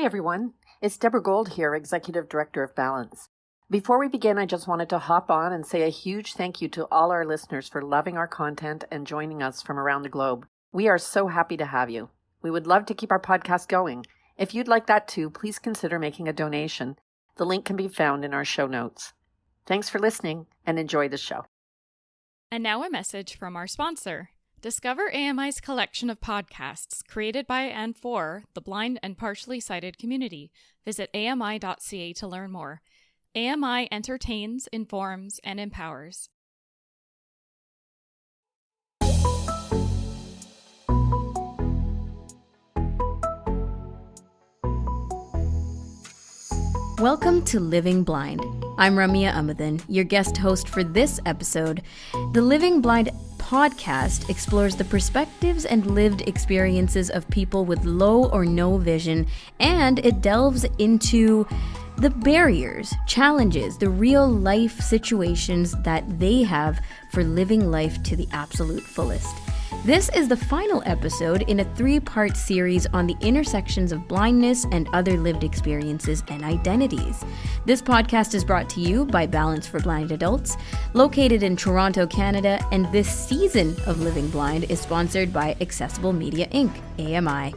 Hi, everyone. It's Deborah Gold here, Executive Director of Balance. Before we begin, I just wanted to hop on and say a huge thank you to all our listeners for loving our content and joining us from around the globe. We are so happy to have you. We would love to keep our podcast going. If you'd like that too, please consider making a donation. The link can be found in our show notes. Thanks for listening and enjoy the show. And now a message from our sponsor. Discover AMI's collection of podcasts created by and for the blind and partially sighted community. Visit ami.ca to learn more. AMI entertains, informs, and empowers. Welcome to Living Blind. I'm Ramya Amuthan, your guest host for this episode. The Living Blind podcast explores the perspectives and lived experiences of people with low or no vision, and it delves into the barriers, challenges, the real life situations that they have for living life to the absolute fullest. This is the final episode in a 3-part series on the intersections of blindness and other lived experiences and identities. This podcast is brought to you by Balance for Blind Adults, located in Toronto, Canada, and this season of Living Blind is sponsored by Accessible Media Inc., AMI.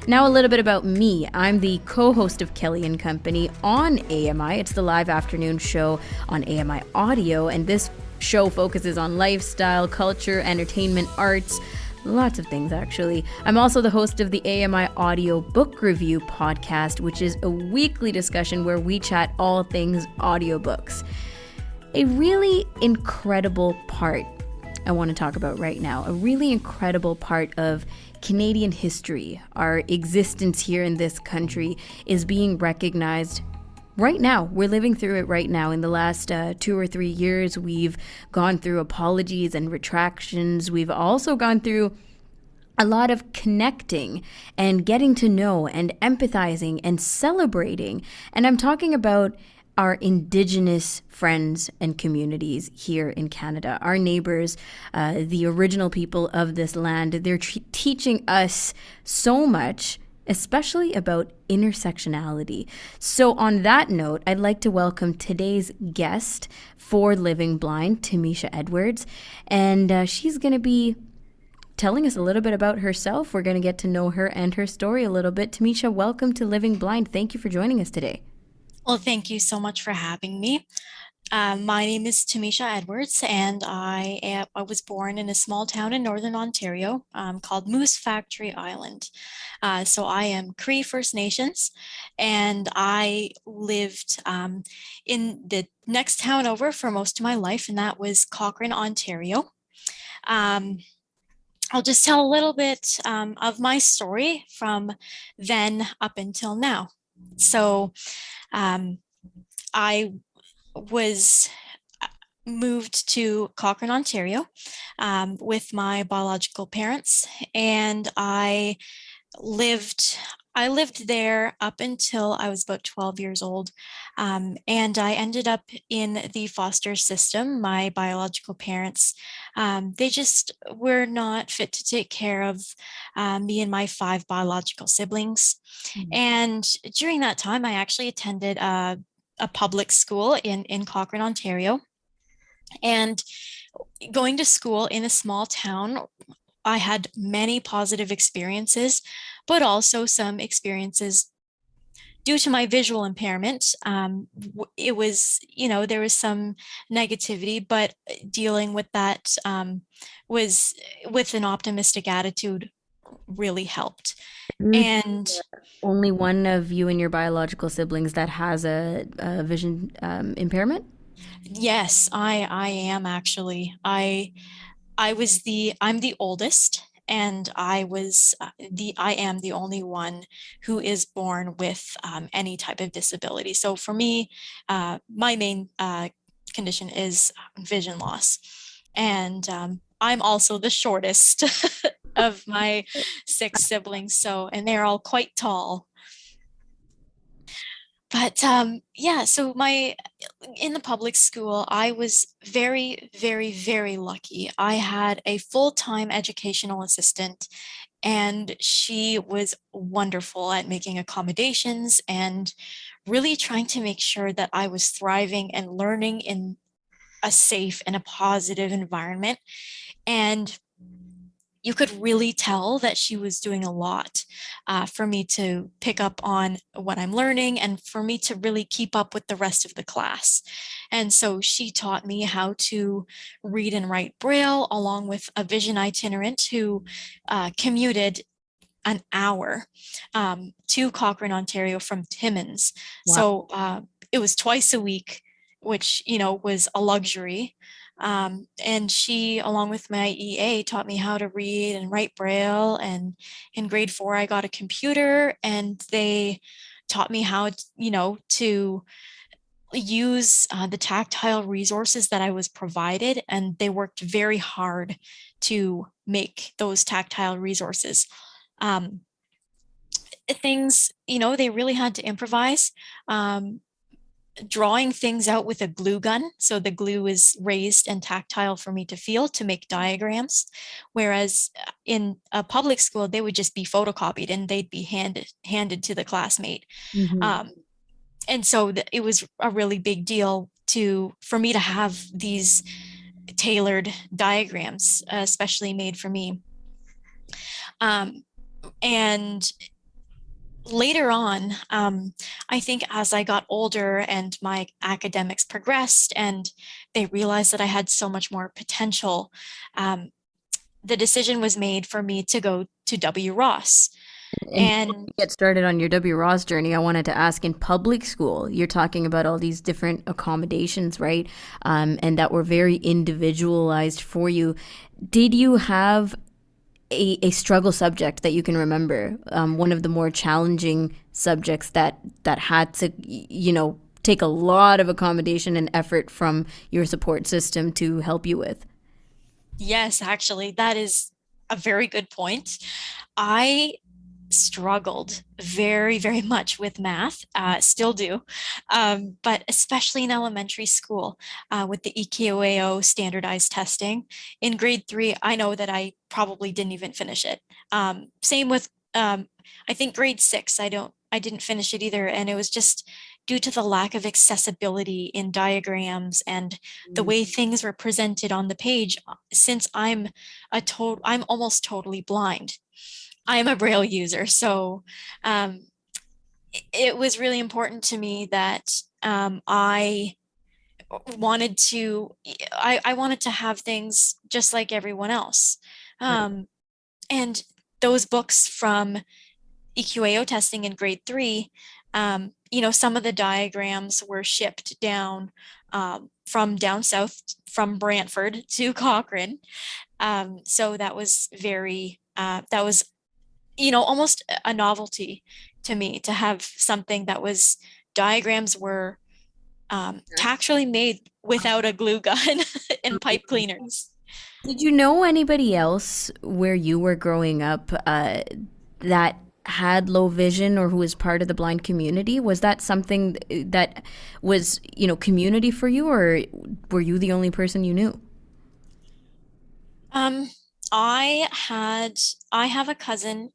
Now a little bit about me. I'm the co-host of Kelly and Company on AMI. It's the live afternoon show on AMI Audio, and this show focuses on lifestyle, culture, entertainment, arts, lots of things actually. I'm also the host of the AMI Audio Book Review podcast, which is a weekly discussion where we chat all things audiobooks. A really incredible part I want to talk about right now, a really incredible part of Canadian history, our existence here in this country, is being recognized right now. We're living through it right now. In the last 2 or 3 years, we've gone through apologies and retractions. We've also gone through a lot of connecting and getting to know and empathizing and celebrating. And I'm talking about our Indigenous friends and communities here in Canada, our neighbors, the original people of this land. They're teaching us so much, especially about intersectionality. So on that note, I'd like to welcome today's guest for Living Blind, Timeshia Edwards, and she's going to be telling us a little bit about herself. We're going to get to know her and her story a little bit. Timeshia, welcome to Living Blind. Thank you for joining us today. Well, thank you so much for having me. My name is Timeshia Edwards, and I was born in a small town in Northern Ontario called Moose Factory Island. So I am Cree First Nations, and I lived in the next town over for most of my life, and that was Cochrane, Ontario. I'll just tell a little bit of my story from then up until now. So I was moved to Cochrane, Ontario with my biological parents, and I lived there up until I was about 12 years old, and I ended up in the foster system. My biological parents, they just were not fit to take care of me and my 5 biological siblings. Mm-hmm. And during that time, I actually attended a public school in Cochrane, Ontario. And going to school in a small town, I had many positive experiences, but also some experiences due to my visual impairment. It was, there was some negativity, but dealing with that was with an optimistic attitude really helped. And only one of you and your biological siblings that has a vision impairment? Yes, I am actually. I'm the oldest, and I am the only one who is born with any type of disability. So for me, my main condition is vision loss, and I'm also the shortest of my 6 siblings. And they're all quite tall. But so in the public school, I was very, very, very lucky. I had a full-time educational assistant And she was wonderful at making accommodations and really trying to make sure that I was thriving and learning in a safe and a positive environment. And you could really tell that she was doing a lot for me to pick up on what I'm learning and for me to really keep up with the rest of the class. And so she taught me how to read and write Braille, along with a vision itinerant who commuted an hour to Cochrane, Ontario from Timmins. Wow. So it was twice a week, which, was a luxury. And she, along with my EA, taught me how to read and write Braille. And in grade 4, I got a computer, and they taught me how, to use the tactile resources that I was provided. And they worked very hard to make those tactile resources. Things, they really had to improvise. Drawing things out with a glue gun. So the glue is raised and tactile for me to feel to make diagrams. Whereas in a public school, they would just be photocopied and they'd be handed to the classmate. Mm-hmm. And so it was a really big deal for me to have these tailored diagrams, especially made for me. And later on, I think as I got older and my academics progressed and they realized that I had so much more potential, the decision was made for me to go to W. Ross. And before you get started on your W. Ross journey, I wanted to ask, in public school, you're talking about all these different accommodations, right? And that were very individualized for you. Did you have a struggle subject that you can remember, one of the more challenging subjects that had to, take a lot of accommodation and effort from your support system to help you with? Yes, actually, that is a very good point. I struggled very, very much with math, still do, but especially in elementary school with the EKOAO standardized testing. In grade 3, I know that I probably didn't even finish it. Same with, I think grade 6, I didn't finish it either. And it was just due to the lack of accessibility in diagrams and the way things were presented on the page, since I'm almost totally blind. I'm a Braille user, so it was really important to me that I wanted to have things just like everyone else. And those books from EQAO testing in grade 3, some of the diagrams were shipped down from down south, from Brantford to Cochrane. So that was almost a novelty to me to have something that was diagrams were tactually made without a glue gun and pipe cleaners. Did you know anybody else where you were growing up that had low vision or who was part of the blind community? Was that something that was, community for you, or were you the only person you knew? I have a cousin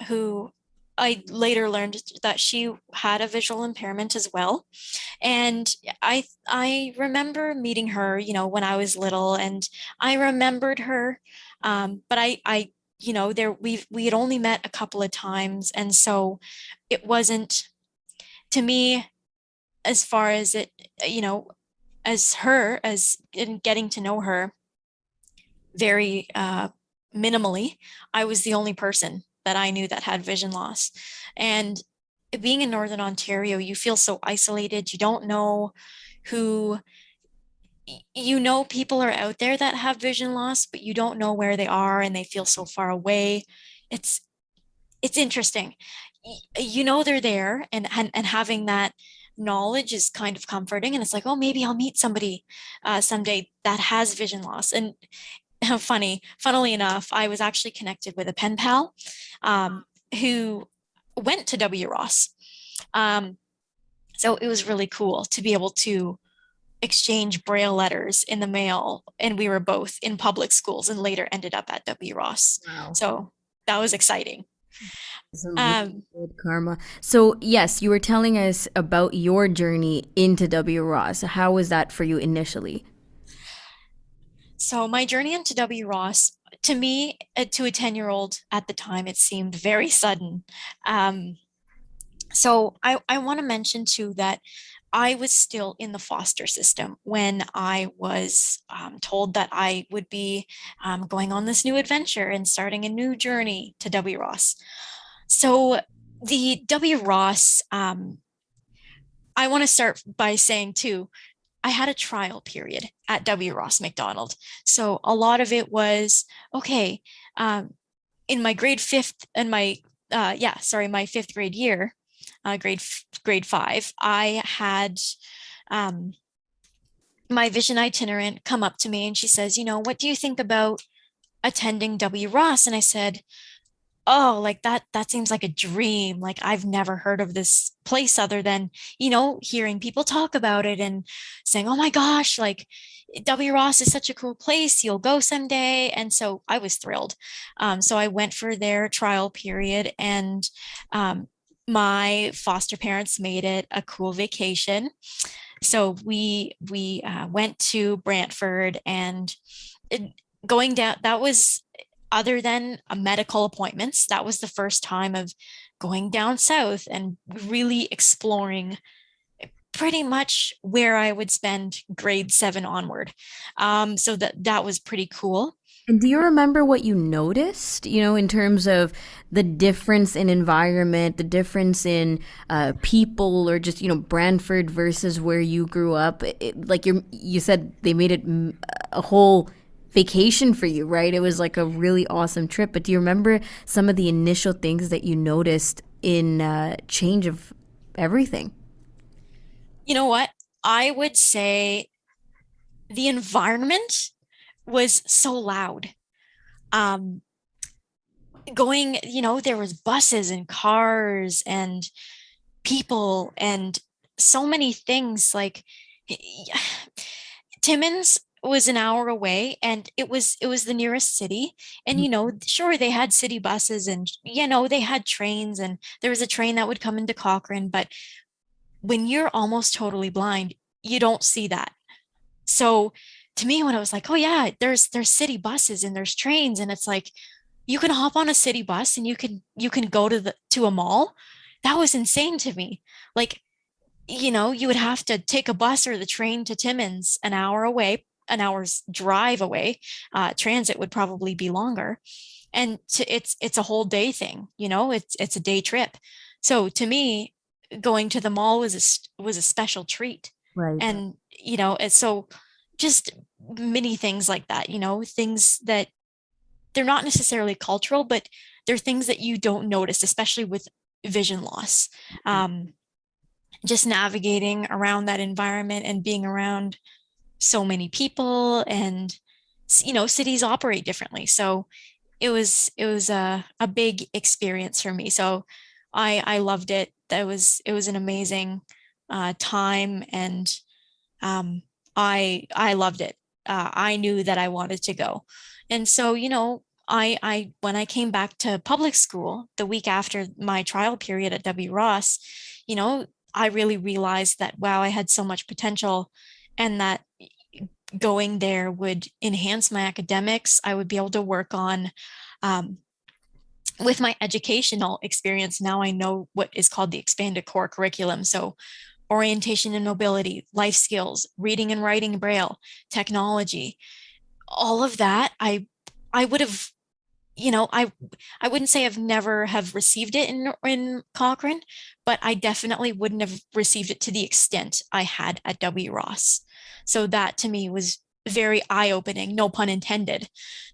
who I later learned that she had a visual impairment as well. And I remember meeting her, when I was little, and I remembered her. But we had only met a couple of times, and so it wasn't, to me, as far as it, as in getting to know her very minimally, I was the only person that I knew that had vision loss. And being in Northern Ontario, you feel so isolated. You don't know who, people are out there that have vision loss, but you don't know where they are, and they feel so far away. It's interesting. They're there, and having that knowledge is kind of comforting. And it's like, oh, maybe I'll meet somebody someday that has vision loss. And funnily enough, I was actually connected with a pen pal who went to W. Ross. So it was really cool to be able to exchange Braille letters in the mail. And we were both in public schools and later ended up at W. Ross. Wow. So that was exciting. Some really Um, good karma. So, yes, you were telling us about your journey into W. Ross. How was that for you initially? so my journey into W. Ross, to me, to a 10-year-old at the time, it seemed very sudden. Um, so I want to mention too that I was still in the foster system when I was told that I would be going on this new adventure and starting a new journey to W. Ross. So the W. Ross, I want to start by saying too, I had a trial period at W. Ross Macdonald. So a lot of it was okay. Um, in my grade fifth and my fifth grade year, grade five, I had um, my vision itinerant come up to me and she says, what do you think about attending W. Ross? And I said, oh, like that seems like a dream. Like I've never heard of this place other than, hearing people talk about it and saying, oh my gosh, like W. Ross is such a cool place. You'll go someday. And so I was thrilled. So I went for their trial period, and my foster parents made it a cool vacation. So we went to Brantford, and it, going down, that was, other than medical appointments, that was the first time of going down south and really exploring pretty much where I would spend grade 7 onward. So that was pretty cool. And do you remember what you noticed, in terms of the difference in environment, the difference in people, or just, Brantford versus where you grew up? Like you said, they made it a whole vacation for you, right? It was like a really awesome trip. But do you remember some of the initial things that you noticed in change of everything? You know what? I would say the environment was so loud. Um, there was buses and cars and people and so many things. Like Timmins was an hour away, and it was the nearest city. And sure, they had city buses, and they had trains, and there was a train that would come into Cochrane, but when you're almost totally blind, you don't see that. So to me, when I was like, oh yeah, there's city buses and there's trains, and it's like you can hop on a city bus and you can go to a mall. That was insane to me. Like, you would have to take a bus or the train to Timmins, an hour away, an hour's drive away. Transit would probably be longer, and it's a whole day thing. It's a day trip. So to me, going to the mall was a special treat. Right. And so just many things like that. Things that they're not necessarily cultural, but they're things that you don't notice, especially with vision loss. Just navigating around that environment and being around so many people, and cities operate differently. So it was a big experience for me. So I loved it. It was an amazing time, and I loved it. I knew that I wanted to go. And so I when I came back to public school the week after my trial period at W. Ross, I really realized that, wow, I had so much potential, and that going there would enhance my academics. I would be able to work on um, with my educational experience. Now I know what is called the expanded core curriculum. So orientation and mobility, life skills, reading and writing braille, technology, all of that. I would have, I wouldn't say I've never have received it in Cochrane, but I definitely wouldn't have received it to the extent I had at W. Ross. So that to me was very eye-opening, no pun intended,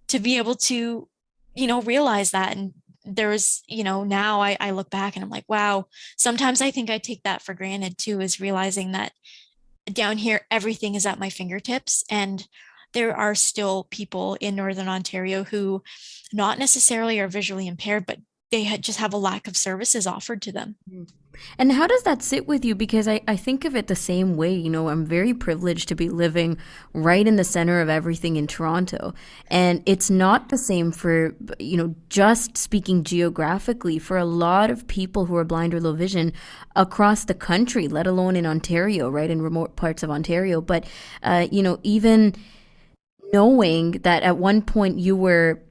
to be able to, realize that. And there's, now I look back and I'm like, wow, sometimes I think I take that for granted too, is realizing that down here, everything is at my fingertips. And there are still people in Northern Ontario who not necessarily are visually impaired, but they just have a lack of services offered to them. And how does that sit with you? Because I think of it the same way. You know, I'm very privileged to be living right in the center of everything in Toronto. And it's not the same for, just speaking geographically, for a lot of people who are blind or low vision across the country, let alone in Ontario, right, in remote parts of Ontario. But, even knowing that at one point you were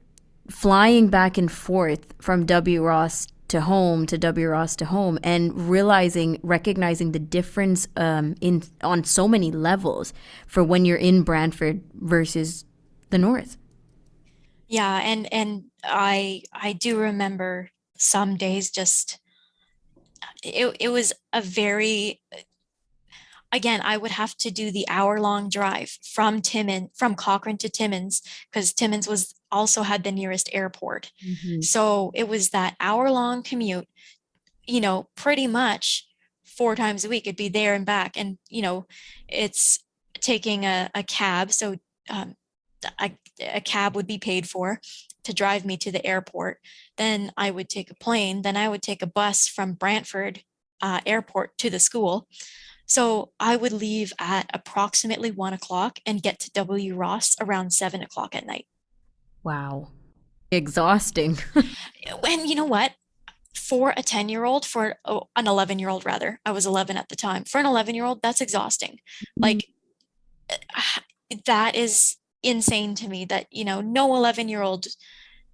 flying back and forth from W. Ross to home to W. Ross to home, and recognizing the difference in on so many levels for when you're in Brantford versus the north. Yeah, and I do remember some days just it was a very, again, I would have to do the hour-long drive from Cochrane to Timmins, because Timmins was also had the nearest airport. Mm-hmm. So it was that hour-long commute, pretty much 4 times a week. It'd be there and back. And, it's taking a cab. So um, a cab would be paid for to drive me to the airport. Then I would take a plane. Then I would take a bus from Brantford airport to the school. So I would leave at approximately 1 o'clock and get to W. Ross around 7 o'clock at night. Wow. Exhausting. And you know what? For a 10-year-old, for an 11-year-old rather, I was 11 at the time. For an 11-year-old, that's exhausting. Like, that is insane to me that, no 11-year-old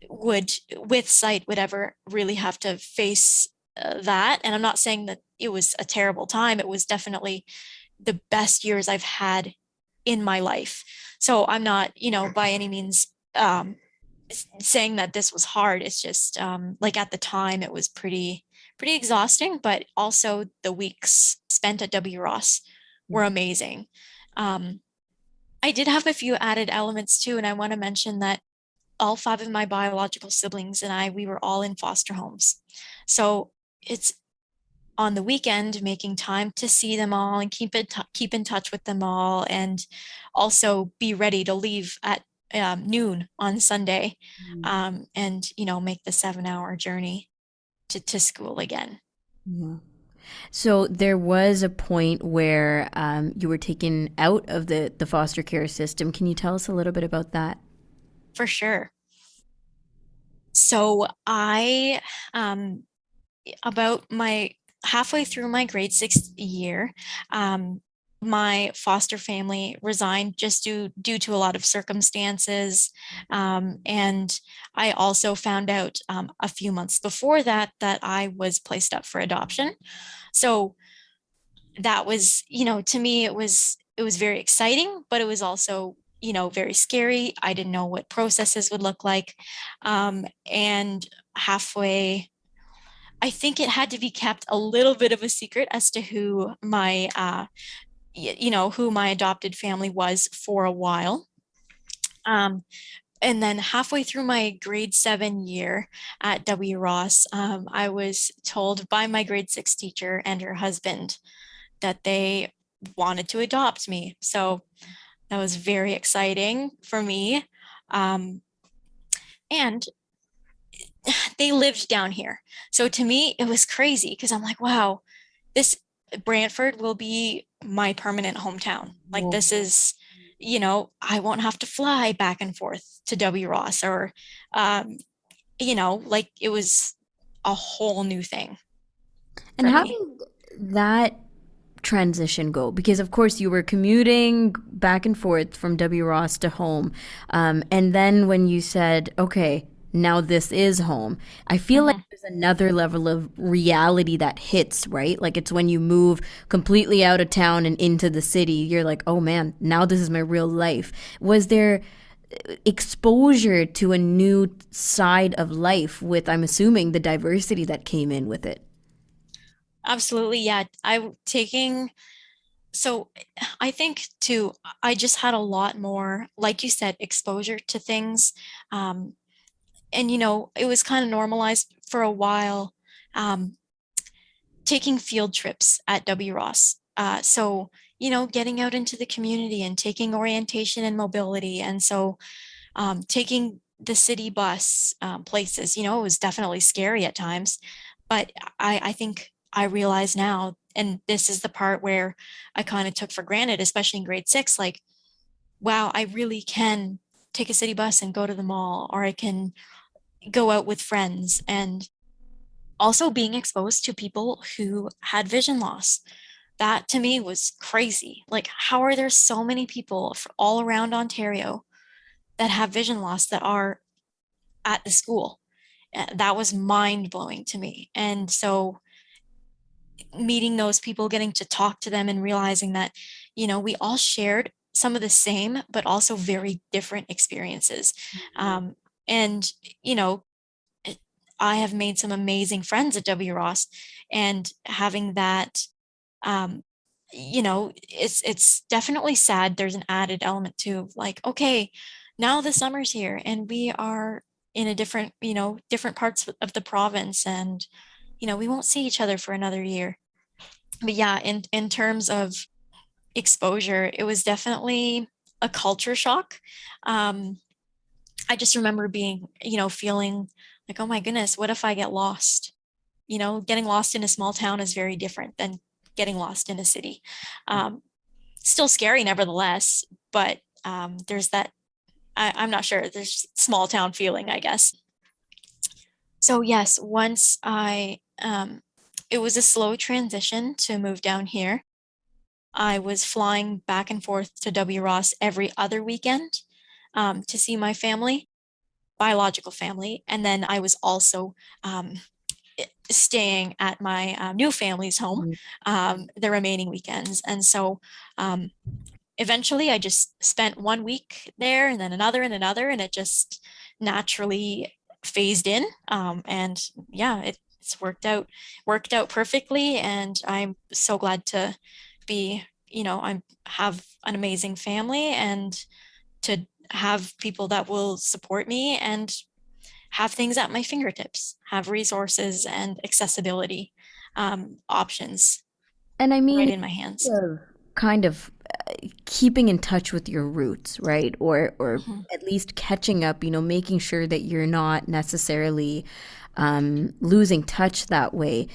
would, with sight, would ever really have to face that. And I'm not saying that it was a terrible time. It was definitely the best years I've had in my life. So I'm not, by any means saying that this was hard. It's just like at the time it was pretty exhausting, but also the weeks spent at W. Ross were amazing. Um, I did have a few added elements too, and I want to mention that all 5 of my biological siblings and we were all in foster homes. So it's on the weekend making time to see them all and keep in touch with them all, and also be ready to leave at noon on Sunday, and make the 7-hour journey to school again. Yeah. So there was a point where you were taken out of the foster care system. Can you tell us a little bit about that? For sure. So I about my halfway through my grade 6 year, my foster family resigned just due to a lot of circumstances. And I also found out a few months before that I was placed up for adoption. So that was, to me, it was very exciting, but it was also, very scary. I didn't know what processes would look like. And halfway, I think it had to be kept a little bit of a secret as to who who my adopted family was for a while. And then halfway through my grade 7 year at W. Ross, I was told by my grade 6 teacher and her husband that they wanted to adopt me. So that was very exciting for me. And they lived down here. So to me, it was crazy because I'm like, wow, this Brantford will be my permanent hometown. Like, this is, I won't have to fly back and forth to W. Ross or, like, it was a whole new thing And for how me. did that transition go? Because of course you were commuting back and forth from W. Ross to home, and then when you said, "Okay, now this is home," I feel like Mhm. there's another level of reality that hits, right? Like it's when you move completely out of town and into the city, you're like, "Oh man, now this is my real life." Was there exposure to a new side of life with, I'm assuming, the diversity that came in with it? Absolutely. Yeah. So I think too, I just had a lot more, like you said, exposure to things. Um, and it was kind of normalized for a while, um, taking field trips at W. Ross. So getting out into the community and taking orientation and mobility, and so taking the city bus places. It was definitely scary at times, but I think I realize now, and this is the part where I kind of took for granted, especially in grade 6, like, wow, I really can take a city bus and go to the mall, or I can go out with friends. And also being exposed to people who had vision loss. That to me was crazy. Like, how are there so many people all around Ontario that have vision loss that are at the school? That was mind blowing to me. And so meeting those people, getting to talk to them and realizing that, we all shared some of the same, but also very different experiences. And, you know, I have made some amazing friends at W. Ross, and having that, um, it's definitely sad. There's an added element too, like, okay, now the summer's here and we are in a different, different parts of the province, and we won't see each other for another year. But yeah, in terms of exposure, it was definitely a culture shock. I just remember being, feeling like, oh my goodness, what if I get lost? Getting lost in a small town is very different than getting lost in a city. Still scary, nevertheless, but there's that, I'm not sure, there's small town feeling, I guess. So yes, it was a slow transition to move down here. I was flying back and forth to W. Ross every other weekend to see my family, biological family. And then I was also staying at my new family's home the remaining weekends. And so eventually I just spent 1 week there, and then another and another, and it just naturally phased in. And yeah, it's worked out perfectly. And I'm so glad to be, I have an amazing family, and to have people that will support me and have things at my fingertips, have resources and accessibility options And I mean, right in my hands. kind of keeping in touch with your roots, right? Or Mhm. at least catching up, making sure that you're not necessarily losing touch that way.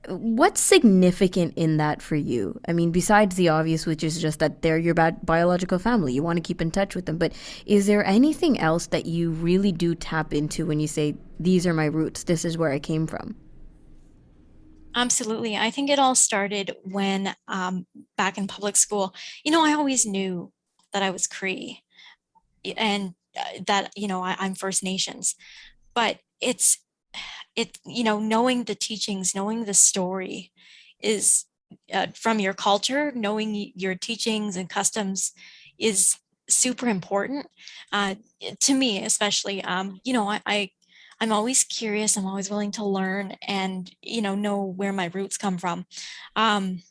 What's significant in that for you? I mean, besides the obvious, which is just that they're your biological family, you want to keep in touch with them. But is there anything else that you really do tap into when you say, these are my roots, this is where I came from? Absolutely. I think it all started when back in public school, I always knew that I was Cree, and that, I'm First Nations, but knowing the teachings, knowing the story is from your culture, knowing your teachings and customs is super important to me, especially. I'm always curious. I'm always willing to learn and know where my roots come from. Um,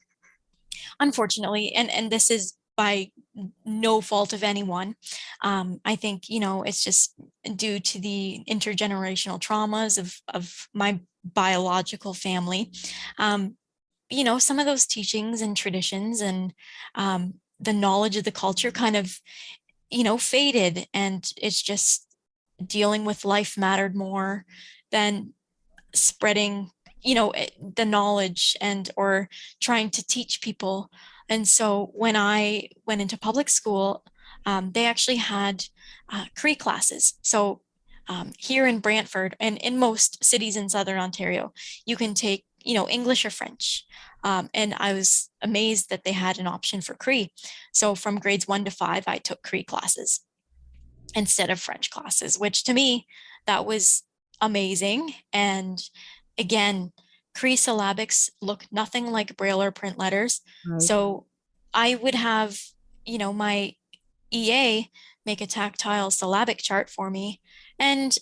Unfortunately, and this is by no fault of anyone. I think, it's just due to the intergenerational traumas of my biological family. Some of those teachings and traditions and the knowledge of the culture kind of, faded, and it's just dealing with life mattered more than spreading, the knowledge and or trying to teach people. And so when I went into public school, they actually had Cree classes. So here in Brantford and in most cities in Southern Ontario, you can take, English or French. And I was amazed that they had an option for Cree. So from grades 1 to 5, I took Cree classes instead of French classes, which to me, that was amazing. And again, Cree syllabics look nothing like Braille or print letters. Right. So I would have, my EA make a tactile syllabic chart for me. And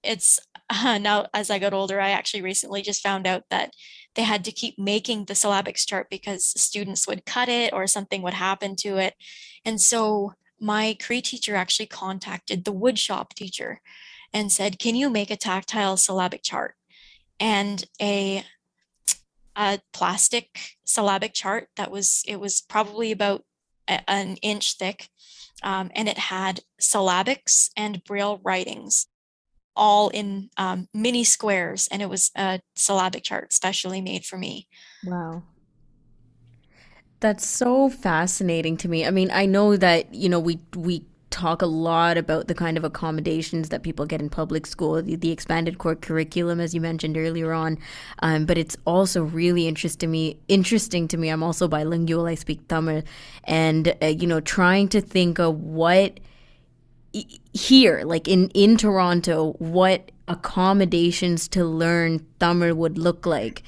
it's now, as I got older, I actually recently just found out that they had to keep making the syllabics chart because students would cut it or something would happen to it. And so my Cree teacher actually contacted the woodshop teacher and said, can you make a tactile syllabic chart? And a plastic syllabic chart it was probably about an inch thick, and it had syllabics and Braille writings all in mini squares, and it was a syllabic chart specially made for me. Wow. That's so fascinating to me. I mean, I know that, we talk a lot about the kind of accommodations that people get in public school, the expanded core curriculum, as you mentioned earlier on. But it's also really interesting to me. I'm also bilingual. I speak Tamil, and trying to think of what here, like in Toronto, what accommodations to learn Tamil would look like.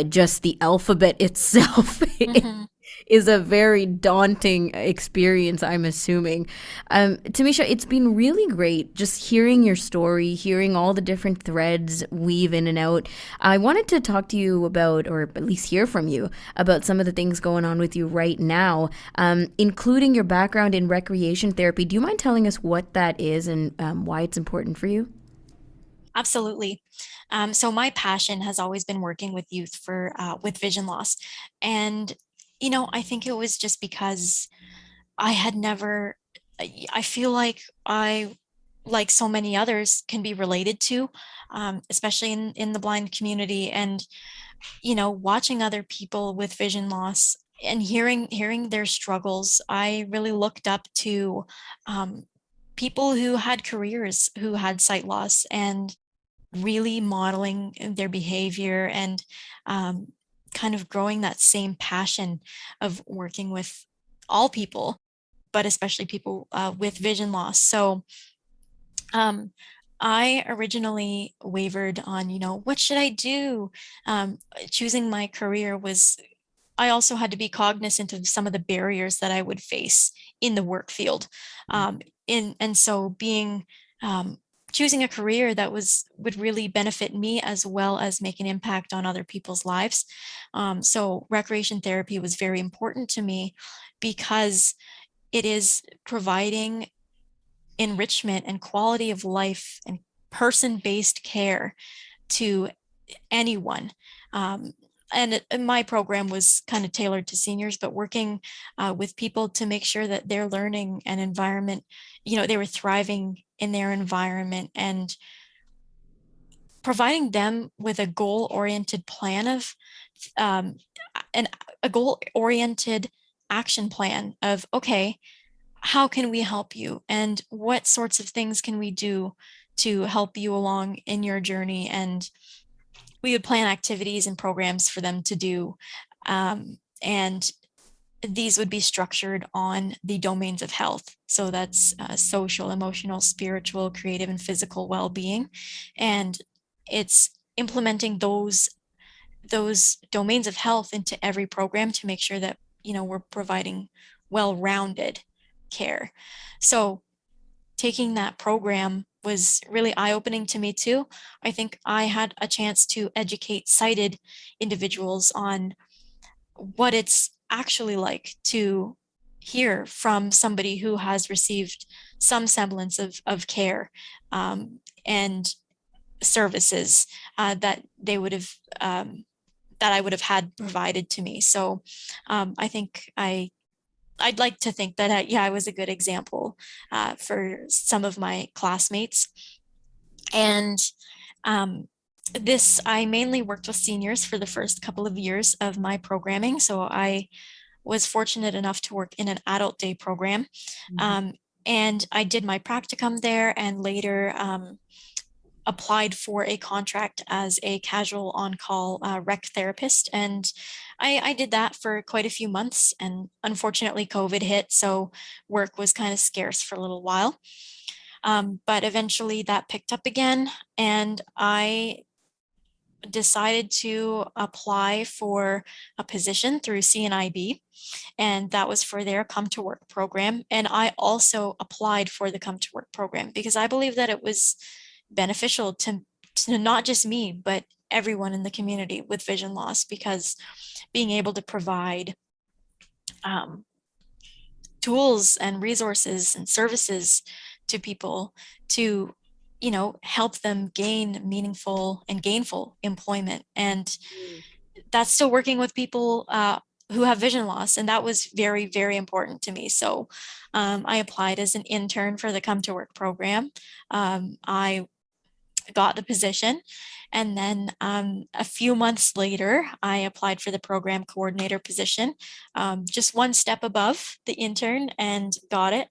Just the alphabet itself Mm-hmm. is a very daunting experience, I'm assuming. Tamisha, it's been really great just hearing your story, hearing all the different threads weave in and out. I wanted to talk to you about, or at least hear from you, about some of the things going on with you right now, including your background in recreation therapy. Do you mind telling us what that is and why it's important for you? Absolutely. So my passion has always been working with youth for with vision loss, and I think it was just because I had never. I feel like like so many others, can be related to, especially in the blind community, and watching other people with vision loss and hearing their struggles. I really looked up to um, people who had careers who had sight loss, and really modeling their behavior, and um, kind of growing that same passion of working with all people, but especially people with vision loss. So um, I originally wavered on, what should I do? Choosing my career was, I also had to be cognizant of some of the barriers that I would face in the work field. And so being choosing a career that would really benefit me as well as make an impact on other people's lives. So recreation therapy was very important to me because it is providing enrichment and quality of life and person-based care to anyone. Um, and my program was kind of tailored to seniors, but working with people to make sure that their learning and environment, they were thriving in their environment, and providing them with a goal-oriented plan of um, an, a goal-oriented action plan of, okay, how can we help you, and what sorts of things can we do to help you along in your journey. And we would plan activities and programs for them to do. And these would be structured on the domains of health. So that's social, emotional, spiritual, creative, and physical well-being. And it's implementing those domains of health into every program to make sure that, we're providing well-rounded care. So taking that program was really eye-opening to me too. I think I had a chance to educate sighted individuals on what it's actually like to hear from somebody who has received some semblance of care and services that they would have that I would have had provided to me. So I think I'd like to think that yeah, I was a good example for some of my classmates. And um, this, I mainly worked with seniors for the first couple of years of my programming. So I was fortunate enough to work in an adult day program. Um, and I did my practicum there, and later applied for a contract as a casual on-call rec therapist. And I did that for quite a few months. And unfortunately, COVID hit. So work was kind of scarce for a little while. But eventually that picked up again. And I decided to apply for a position through CNIB, and that was for their Come to Work program. And I also applied for the Come to Work program because I believe that it was beneficial to not just me, but everyone in the community with vision loss, because being able to provide um, tools and resources and services to people to help them gain meaningful and gainful employment. And that's still working with people who have vision loss, and that was very, very important to me. So I applied as an intern for the Come to Work program. I got the position. And then a few months later, I applied for the program coordinator position, just one step above the intern, and got it.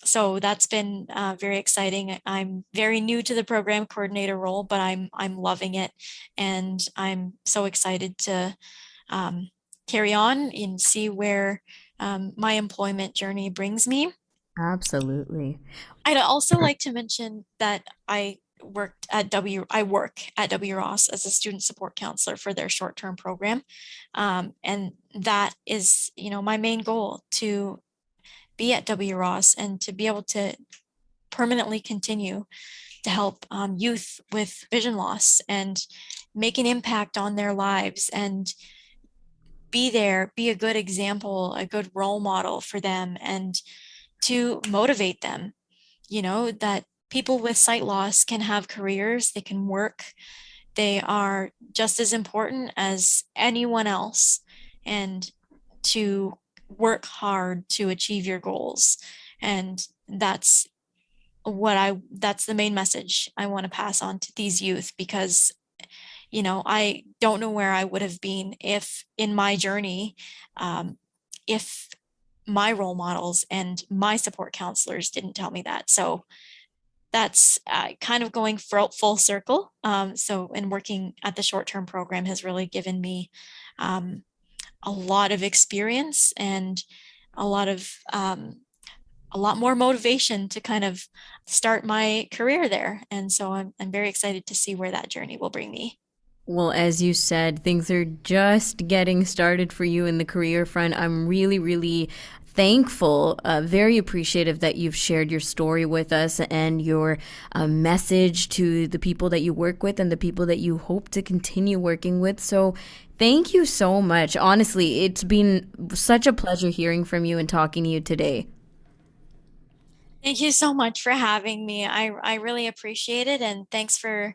So that's been very exciting. I'm very new to the program coordinator role, but I'm loving it, and I'm so excited to carry on and see where my employment journey brings me. Absolutely. I'd also like to mention that I work at W Ross as a student support counselor for their short-term program. And that is, my main goal, to be at W Ross and to be able to permanently continue to help youth with vision loss and make an impact on their lives, and be a good example, a good role model for them, and to motivate them, that people with sight loss can have careers, they can work, they are just as important as anyone else, and to work hard to achieve your goals. And that's the main message I want to pass on to these youth, because I don't know where I would have been if in my journey, if my role models and my support counselors didn't tell me that. So that's kind of going full circle. And working at the short-term program has really given me a lot of experience and a lot more motivation to kind of start my career there. And so I'm very excited to see where that journey will bring me. Well, as you said, things are just getting started for you in the career front. I'm really, really thankful, very appreciative that you've shared your story with us and your message to the people that you work with and the people that you hope to continue working with. So thank you so much. Honestly, it's been such a pleasure hearing from you and talking to you today. Thank you so much for having me. I really appreciate it. And thanks for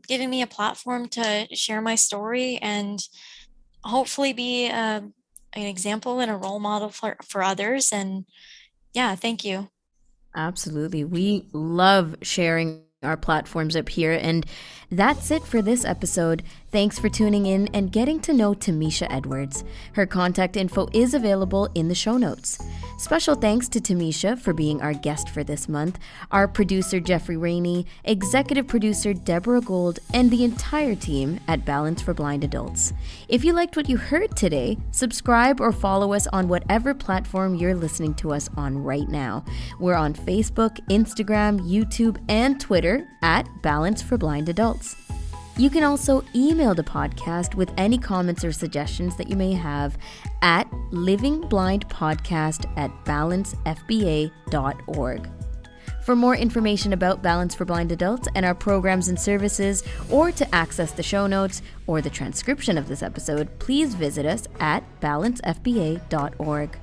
giving me a platform to share my story and hopefully be an example and a role model for others. And yeah, thank you. Absolutely. We love sharing our platforms up here. And that's it for this episode. Thanks for tuning in and getting to know Timeshia Edwards. Her contact info is available in the show notes. Special thanks to Timeshia for being our guest for this month, our producer Jeffrey Rainey, executive producer Deborah Gold, and the entire team at Balance for Blind Adults. If you liked what you heard today, subscribe or follow us on whatever platform you're listening to us on right now. We're on Facebook, Instagram, YouTube, and Twitter at Balance for Blind Adults. You can also email the podcast with any comments or suggestions that you may have at livingblindpodcast@balancefba.org. For more information about Balance for Blind Adults and our programs and services, or to access the show notes or the transcription of this episode, please visit us at balancefba.org.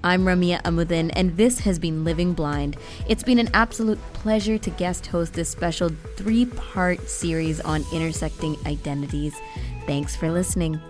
I'm Ramya Amuthan, and this has been Living Blind. It's been an absolute pleasure to guest host this special 3-part series on intersecting identities. Thanks for listening.